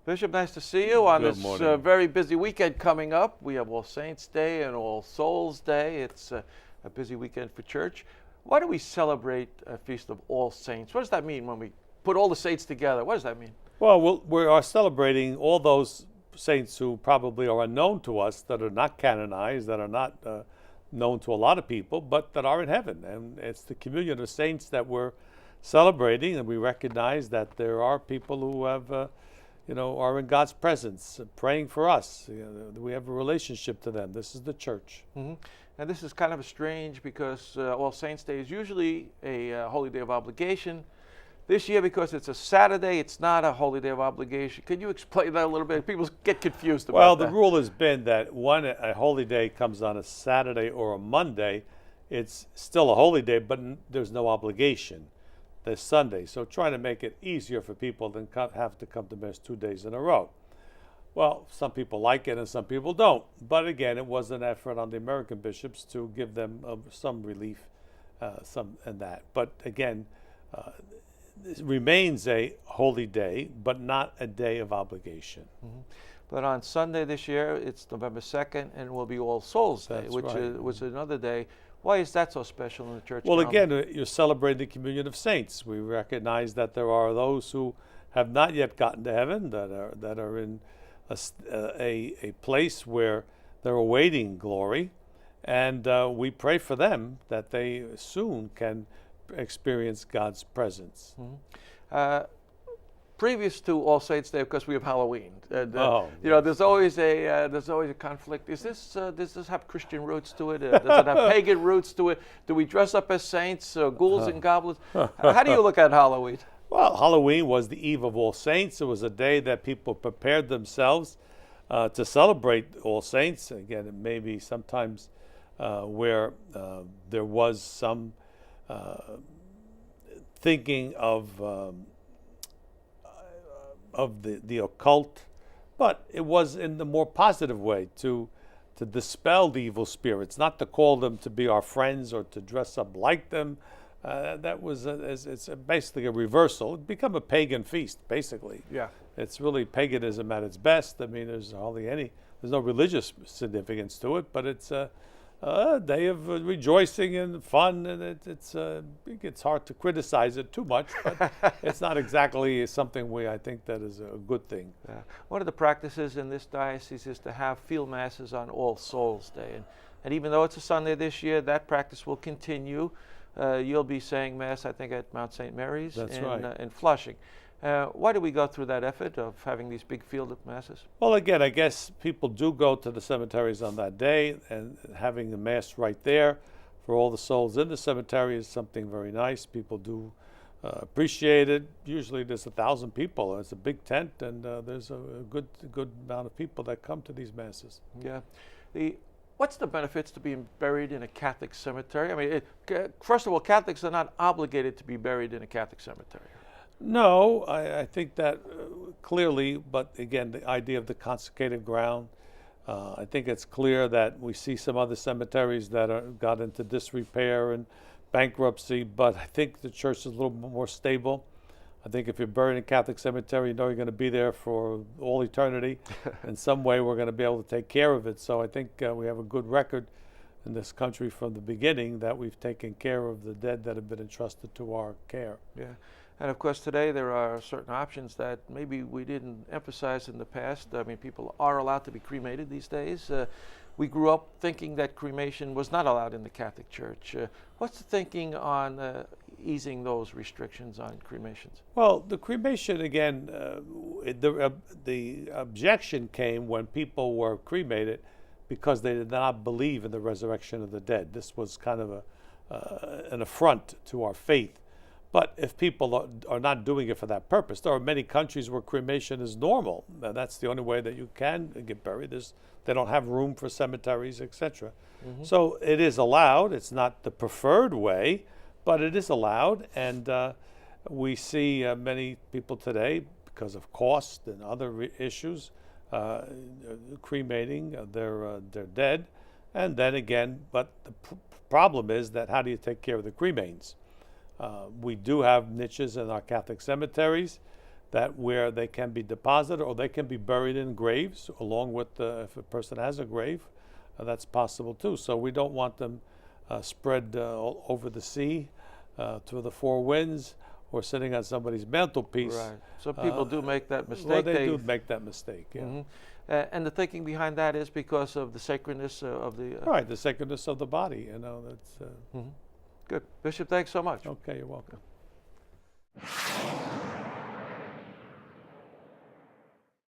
Bishop, nice to see you on Good this morning. very busy weekend coming up. We have All Saints Day and All Souls Day. It's a busy weekend for church. Why do we celebrate a Feast of All Saints? What does that mean when we put all the saints together? What does that mean? Well, we are celebrating all those saints who probably are unknown to us, that are not canonized, that are not known to a lot of people, but that are in heaven. And it's the communion of saints that we're celebrating, and we recognize that there are people who have, are in God's presence, praying for us. We have a relationship to them. This is the church. Mm-hmm. And this is kind of strange because All Saints Day is usually a holy day of obligation. This year, because it's a Saturday, it's not a holy day of obligation. Can you explain that a little bit? People get confused about that. Well, the rule has been that when a holy day comes on a Saturday or a Monday, it's still a holy day, but there's no obligation this Sunday. So trying to make it easier for people than have to come to Mass 2 days in a row. Well, some people like it and some people don't. But again, it was an effort on the American bishops to give them some relief, and that. But again, it remains a holy day, but not a day of obligation. Mm-hmm. But on Sunday this year, it's November 2nd, and it will be All Souls Day, That's which right. is another day. Why is that so special in the church Well, calendar? again, you're celebrating the communion of saints. We recognize that there are those who have not yet gotten to heaven, that are in a place where they're awaiting glory, and we pray for them that they soon can experience God's presence. Mm-hmm. Previous to All Saints Day, of course, we have Halloween. And, yes. there's always a conflict. Does this have Christian roots to it? Does it have pagan roots to it? Do we dress up as saints, ghouls and goblins? How do you look at Halloween? Well, Halloween was the eve of All Saints. It was a day that people prepared themselves to celebrate All Saints. Again, it may be sometimes where there was some thinking of the occult, but it was in the more positive way to dispel the evil spirits, not to call them to be our friends or to dress up like them. That was it's basically a reversal. It's become a pagan feast, basically. Yeah. It's really paganism at its best. I mean, there's no religious significance to it, but it's a day of rejoicing and fun, and it's hard to criticize it too much, but it's not exactly something I think that is a good thing. Yeah. One of the practices in this diocese is to have field masses on All Souls Day, and even though it's a Sunday this year, that practice will continue. You'll be saying Mass, I think, at Mount St. Mary's in Flushing. Why do we go through that effort of having these big field of masses? Well, again, I guess people do go to the cemeteries on that day, and having the Mass right there for all the souls in the cemetery is something very nice. People do appreciate it. Usually there's 1,000 people. It's a big tent, and there's a good amount of people that come to these Masses. Yeah. What's the benefits to being buried in a Catholic cemetery? I mean, first of all, Catholics are not obligated to be buried in a Catholic cemetery. No, I think that clearly, but again, the idea of the consecrated ground, I think it's clear that we see some other cemeteries that got into disrepair and bankruptcy, but I think the church is a little more stable. I think if you're buried in a Catholic cemetery, you know you're going to be there for all eternity. In some way, we're going to be able to take care of it. So I think we have a good record in this country from the beginning that we've taken care of the dead that have been entrusted to our care. Yeah. And of course, today there are certain options that maybe we didn't emphasize in the past. I mean, people are allowed to be cremated these days. We grew up thinking that cremation was not allowed in the Catholic Church. What's the thinking on easing those restrictions on cremations? Well, the cremation, again, the objection came when people were cremated because they did not believe in the resurrection of the dead. This was kind of an affront to our faith. But if people are not doing it for that purpose, there are many countries where cremation is normal. That's the only way that you can get buried. They don't have room for cemeteries, etc. Mm-hmm. So it is allowed. It's not the preferred way, but it is allowed. And we see many people today, because of cost and other issues, cremating their dead. And then again, but the problem is that how do you take care of the cremains? We do have niches in our Catholic cemeteries, that where they can be deposited or they can be buried in graves along with if a person has a grave, that's possible too. So we don't want them spread all over the sea, to the four winds, or sitting on somebody's mantelpiece. Right. Some people do make that mistake. Well, they do make that mistake. Yeah. And the thinking behind that is because of the sacredness of the. Right, the sacredness of the body. You know, that's. Good, Bishop. Thanks so much. Okay, you're welcome.